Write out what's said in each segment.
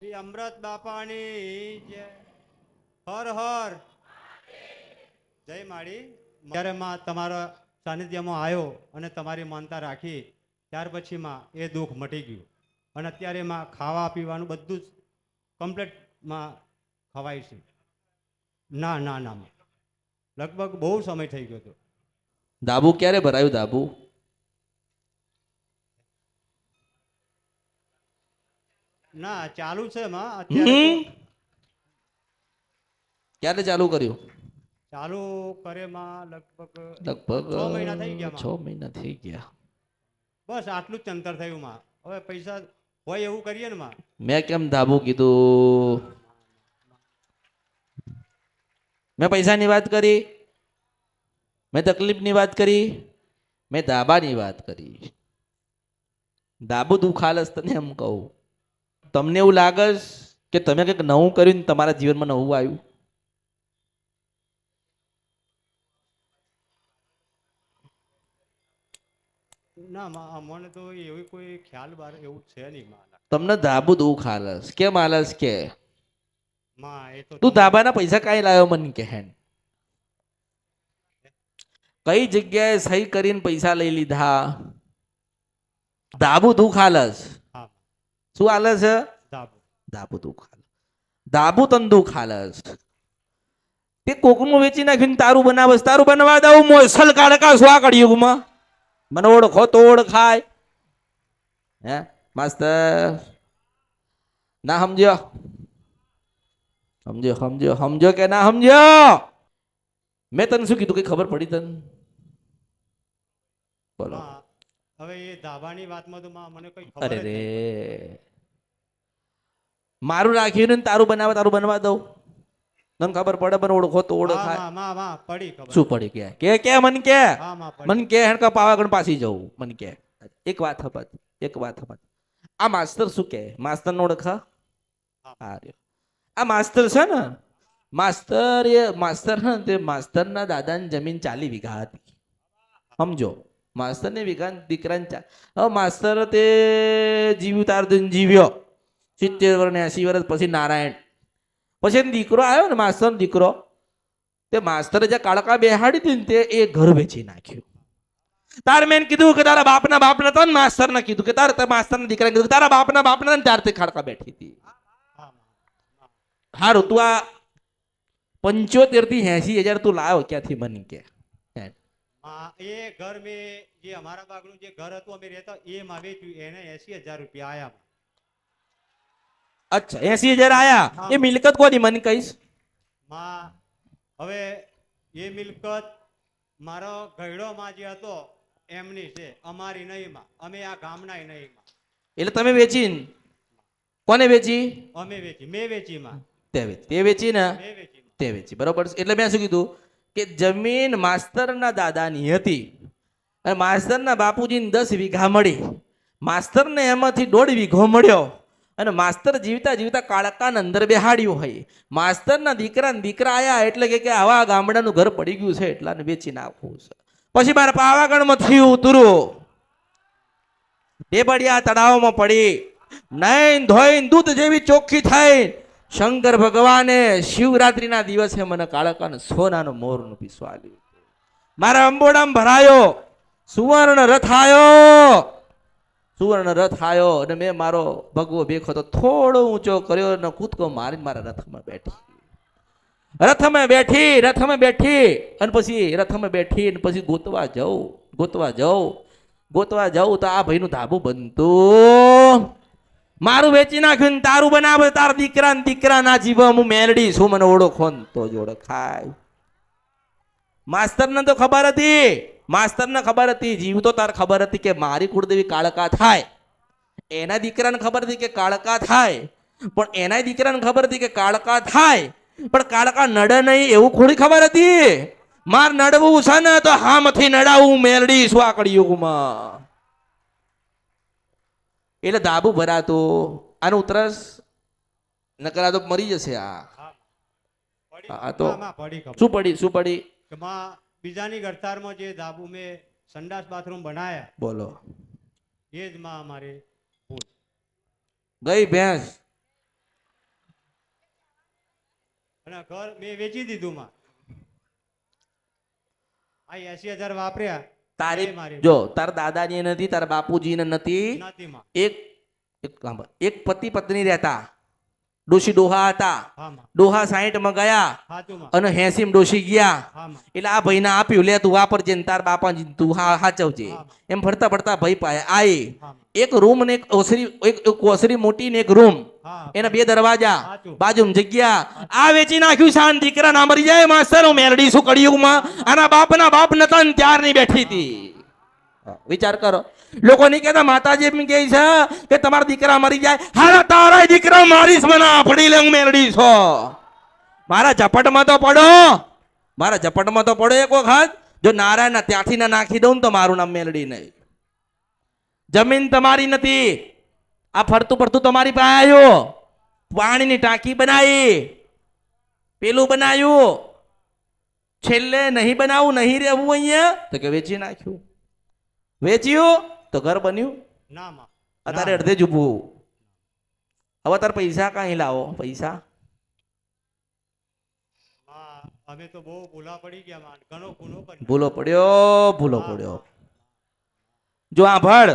શ્રી અમૃત બાપાની જય. હર હર જય માડી. જ્યારે માં તમારા સાનિધ્યમાં આવ્યો અને તમારી માનતા રાખી ત્યાર પછી માં એ દુઃખ મટી ગયું અને અત્યારે માં ખાવા પીવાનું બધું જ કમ્પ્લીટ માં ખવાય છે. ના ના ના લગભગ બહુ સમય થઈ ગયો હતો. ધાબુ ક્યારે ભરાયું ધાબુ? ના ચાલુ છે માં અત્યારે તો. ક્યારે ચાલુ કર્યું? ચાલુ કરે માં લગભગ લગભગ 6 મહિના થઈ ગયા 6 માં. મહિના થઈ ગયા. બસ આટલું જ અંતર થયું માં. હવે પૈસા હોય એવું કરીએ ને માં. મેં કેમ ધાબુ કીધું? મેં પૈસાની વાત કરી, મેં તકલીફની વાત કરી, મેં ધાબાની વાત કરી. ધાબુ દુખાલસ તને એમ કહું. તમને એવું લાગે કે તમે કંઈક નવું કર્યું ને તમારા જીવનમાં નવું આવ્યું? ના માં મને તો એવી કોઈ ખ્યાલ બાર એવું છે નહીં માં. તમને ધાબુ દુખાલસ કેમ આલસ કે માં એ તો તું તમે ધાબાના પૈસા કાંઈ લાવ્યો મને કે હેન? કઈ જગ્યાએ સહી કરીને પૈસા લઈ લીધા? ધાબુ દુખાલસ. હા શું આલસ છે? ધાબુ. ધાબુ દુખાલસ. ધાબુ તન દુખાલસ. તે કોકનું વેચી નાખીને તારું બનાવસ. તારું બનવા દઉં મોસલ કાળકા સ્વાકડ યુગમાં મને ઓળખો તો ઓળખાય. હે માસ્તર ના સમજ્યો? સમજ્યો સમજ્યો સમજો કે ના સમજ્યો? મેં તને શું કીધું? કઈ ખબર પડી તને? બોલો. માં હવે એ ધાબાની વાતમાં તો માં મને કઈ અરે ખબર જ રે, નહીં. મારું રાખ્યું ને તારું બનાવે, તારું બનવા દઉં. તને ખબર પડે પણ ઓળખો તો હા ઓળખાય. માં માં માં પડી ખબર. શું પડી કે મન કે હા માં પડી. મન કે હેણકા પાવાગઢ પાછી જવું મન કે. એક વાત હપત, એક વાત હપત. આ માસ્તર શું કે? માસ્તર નો ઓળખા? આ રહ્યો. આ માસ્તર છે ને, માસ્તર હે તે માસ્તરના દાદાની જમીન 40 વીઘા હતી. સમજો, માસ્તરને વીઘા દીકરાને હવે માસ્તર તે જીવ્યું તાર દિન જીવ્યો 70 વર્ષ ને 80 વર્ષ પછી નારાયણ. પછી એનો દીકરો આવ્યો ને, માસ્તરનો દીકરો. તે માસ્તરે જે કાળકા બેહાડી હતી ને તે એ ઘર વેચી નાખ્યું. તાર મેં કીધું કે તારા બાપના તને માસ્તર ને કીધું કે તારા માસ્તરના દીકરાને કીધું કે તારા બાપના ને ત્યારથી ખાડકા બેઠી હતી. હા માં. હારું તું આ 75 થી 80 હજાર તું લાવ્યો ક્યાંથી મને કે? માં એ ઘર મેં જે અમારા બાગનું જે ઘર હતું અમે રહેતા એ માં વેચ્યું એને 80,000 રૂપિયા આયા. અચ્છા 80 હજાર આયા. એ મિલકત કોની મને કહીશ? માં હવે એ મિલકત મારો ગયડો માં જે હતો એમની છે, અમારી નહીં માં. અમે આ ગામના નહીં માં. એટલે તમે વેચી કોને વેચી? અમે વેચી, મેં વેચી માં. તે વેચી ને મેં વેચી માં. તે વેચી બરોબર છે. એટલે મેં શું કીધું કે જમીન માસ્તરના દાદાની હતી અને માસ્તરના બાપુજીને 10 વીઘા મળી. માસ્તરને એમાંથી 1.5 વીઘો મળ્યો અને માસ્તર જીવતા જીવતા કાળકાને અંદર બેહાડ્યું હોય. માસ્તરના દીકરા આયા એટલે કે આવા ગામડાનું ઘર પડી ગયું છે એટલાને વેચી નાખવું છે. પછી મારા પાવાગઢમાં થયું ઉતરું, ડેબડિયા તળાવમાં પડી, નૈન ધોઈને દૂધ જેવી ચોખ્ખી થઈ. શંકર ભગવાને શિવરાત્રીના દિવસે મને કાળકાને સોનાનો મોરનું પીસું આલ્યું. મારા અંબોડામાં ભરાયો, સુવર્ણ રથ આવ્યો. સુવર્ણ રથ આવ્યો અને મેં મારો ભગવો ભેખો તો થોડો ઊંચો કર્યો અને કૂદકો મારીને મારા રથમાં બેઠી. રથમાં બેઠી અને પછી ગોતવા જાઉં તો આ ભાઈનું ધાબુ બનતું. મારું વેચી નાખ્યું તારું બનાવે. તાર દીકરા ના જીવ હું મેલડી છું, મને ઓળખો તો જ ઓળખાય. માસ્તરને તો ખબર હતી, જીવ તો તાર ખબર હતી કે મારી કુળદેવી કાળકા થાય. એના દીકરાને ખબર હતી કે કાળકા થાય, પણ એના દીકરાને ખબર હતી કે કાળકા થાય પણ કાળકા નડે નહીં એવું થોડી ખબર હતી. માર નડવું છે ને તો હામથી નડાવું મેલડી સ્વાકડ યુગમાં. એટલે ધાબુ ભરાતું. આનું ઉતરસ નકર આ તો મરી જશે. આ તો પડી ખબર. શું પડી કે માં બીજાની ગરતારમાં જે ધાબુ મેં સંડાસ બાથરૂમ બનાયા બોલો? એ જ માં અમારે ભૂલ. ગઈ ભેંસ અને ઘર મેં વેચી દીધું માં આ 80,000 વાપર્યા તારી એ મારી જો તાર દાદાજી નથી તારા બાપુજી નથી નથી માં એક એક પતિ પત્ની રહેતા ડોશી ડોહા હતા હા માં ડોહા 60 માં ગયા સાચું માં અને 80 ડોશી ગયા હા માં એટલે આ ભાઈને આપ્યું લે તું વાપરજે ને તાર બાપાજી તું હાચવજે હા. એમ ફરતા ફરતા ભાઈ પાસે આય હા માં એક રૂમ ને એક ઓસરી એક ઓસરી મોટી ને એક રૂમ હા એના 2 દરવાજા સાચું. બાજુમાં જગ્યા આ વેચી નાખ્યું શાન દીકરા ના મરી જાય માસ્તર હું મેરડી શું કળિયુગમાં આના બાપના બાપ નતા ને ત્યારની બેઠી હતી વિચાર કરો લોકો નહીં કહેતા માતાજી એમ કહે છે કે તમારા દીકરા મરી જાય હારા તારા દીકરા મારીશ મને પડી લે હું મેરડી છો મારા ઝપટમાં તો પડો મારા ઝપટમાં તો પડો એક વખત જો નારાયણ ત્યાંથી ના નાખી દઉં ને તો મારું નામ મેલડી નહીં જમીન તમારી નથી આ ફરતું પડતું તમારી પાસે આવ્યો પાણીની ટાંકી બનાવી પેલું બનાવ્યું છેલ્લે નહીં બનાવું નહીં રહેવું અહીંયા તો કે વેચી નાખ્યું વેચ્યું તો ઘર બન્યું ના માં અત્યારે અડધે જ ઊભું હવે તાર પૈસા કાંઈ લાવો પૈસા માં અમે તો બહુ ભૂલા પડી ગયા માં ઘણો ગુનો કરી ભૂલો પડ્યો જો આ ભળ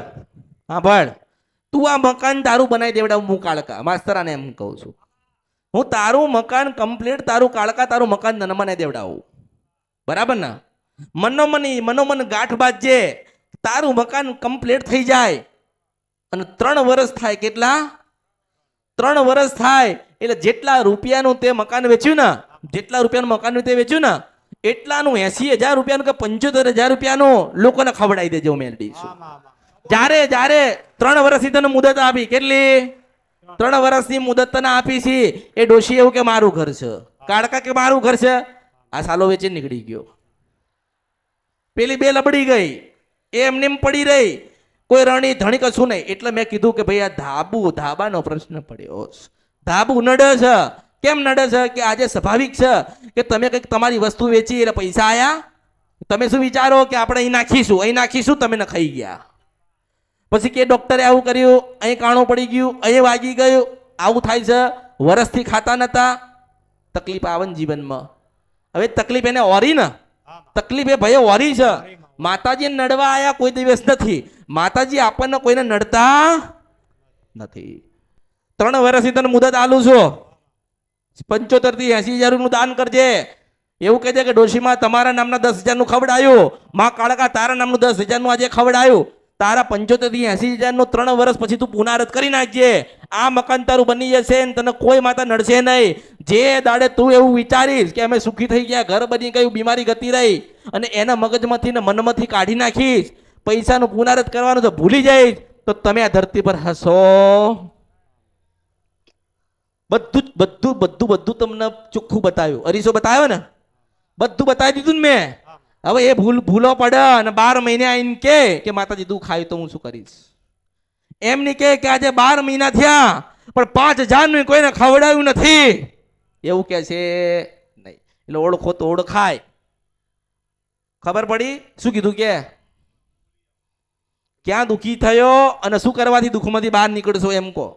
તું આ મકાન તારું બનાવી દેવડાવ હું કાળકા માસ્તરાને એમ કહું છું હું તારું મકાન કમ્પ્લીટ તારું કાળકા તારું મકાન મને દેવડાવું બરાબર ને મનોમન ગાંઠ બાજે તારું મકાન કમ્પ્લીટ થઈ જાય અને 3 વર્ષ થાય કેટલા 3 વર્ષ થાય એટલે જેટલા રૂપિયાનું તે મકાન વેચ્યું ને જેટલા રૂપિયાનું મકાન તે વેચ્યું ને એટલાનું 80,000 રૂપિયાનું કે 75,000 રૂપિયાનું લોકોને ખવડાવી દેજો મેલડી હા માં જ્યારે 3 વર્ષની તને મુદત આપી કેટલી 3 વર્ષની મુદત તને આપી છે એ ડોશી એવું કે મારું ઘર છે કાળકા કે મારું ઘર છે આ સાલો વેચી નીકળી ગયો પેલી બે લબડી ગઈ એ એમને એમ પડી રહી કોઈ રણી ધણી કશું નહીં એટલે મેં કીધું કે ભાઈ આ ધાબાનો પ્રશ્ન પડ્યો ધાબુ નડે છે કેમ નડે છે કે આજે સ્વાભાવિક છે કે તમે કંઈક તમારી વસ્તુ વેચી એટલે પૈસા આયા તમે શું વિચારો કે આપણે અહીં નાખીશું તમે ન ખાઈ ગયા પછી કે ડોક્ટરે આવું કર્યું અહીં કાણું પડી ગયું અહીં વાગી ગયું આવું થાય છે વરસથી ખાતા નતા તકલીફ આવે ને જીવનમાં હવે તકલીફ એને ઓરી ને તકલીફ એ ભાઈ ઓરી છે માતાજી નડવા આયા કોઈ દિવસ નથી માતાજી આપણને કોઈને નડતા નથી 3 વર્ષની તને મુદત આલું છું 75 થી 80,000 નું દાન કરજે એવું કહેજે કે ડોશીમાં તમારા નામના 10,000 નું ખવડાયું માં કાળકા તારા નામનું 10,000 નું આજે ખવડાયું તારા 75 થી 80,000 નું 3 વર્ષ પછી તું પુનરાવર્ત કરી નાખજે આ મકાન તારું બની જશે ને તને કોઈ માતા નડશે નહીં જે દાડે તું એવું વિચારીશ કે અમે સુખી થઈ ગયા ઘર બની ગયું બીમારી ગતી રહી અને એના મગજમાંથી ને મનમાંથી કાઢી નાખીશ પૈસાનું પુનરાવર્ત કરવાનું તો ભૂલી જઈશ તો તમે આ ધરતી પર હશો બધું તમને ચોખ્ખું બતાવ્યું અરીસો બતાવ્યો ને બધું બતાવી દીધું ને મેં હવે એ ભૂલો પડે અને 12 મહિને આવીને કે માતાજી તું ખાય તો હું શું કરીશ એમ નહીં કે આજે 12 મહિના થયા પણ 5,000 નું કોઈને ખવડાવ્યું નથી એવું કે છે નહીં એટલે ઓળખો તો ઓળખાય ખબર પડી શું કીધું કે ક્યાં દુખી થયો અને શું કરવાથી દુઃખમાંથી બહાર નીકળશો એમ કહો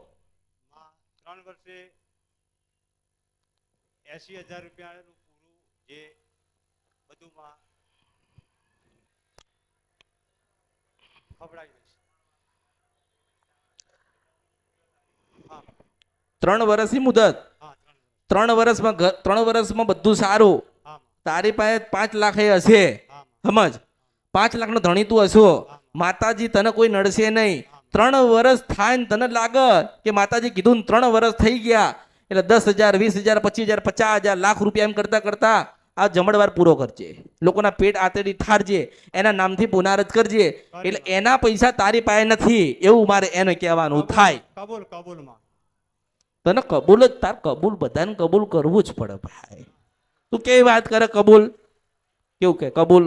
3 વર્ષે 80,000 રૂપિયાનું પૂરું જે બધુંમાં ખવડાવી દઈશ. હા 3 વર્ષની મુદત હા 3 વર્ષમાં બધું સારું હા તારી પાસે 5 લાખ એ હશે હા સમજ 5 લાખનો ધણી તું હશો માતાજી તને કોઈ નડશે નહીં 3 વર્ષ થાય ને તને લાગે કે માતાજી કીધું ને 3 વર્ષ થઈ ગયા એટલે 10,000 20,000 25,000 50,000 લાખ રૂપિયા એમ કરતા કરતા આ જમણવાર પૂરો કરજે લોકોના પેટ આતેડી ઠારજે એના નામથી પુનરાવર્ત કરજે એટલે એના પૈસા તારી પાસે નથી એવું મારે એને કહેવાનું થાય કબૂલમાં તને કબૂલ જ તાર કબૂલ બધાને કબૂલ કરવું જ પડે ભાઈ તું કેવી વાત કરે કબૂલ કેવું કે કબૂલ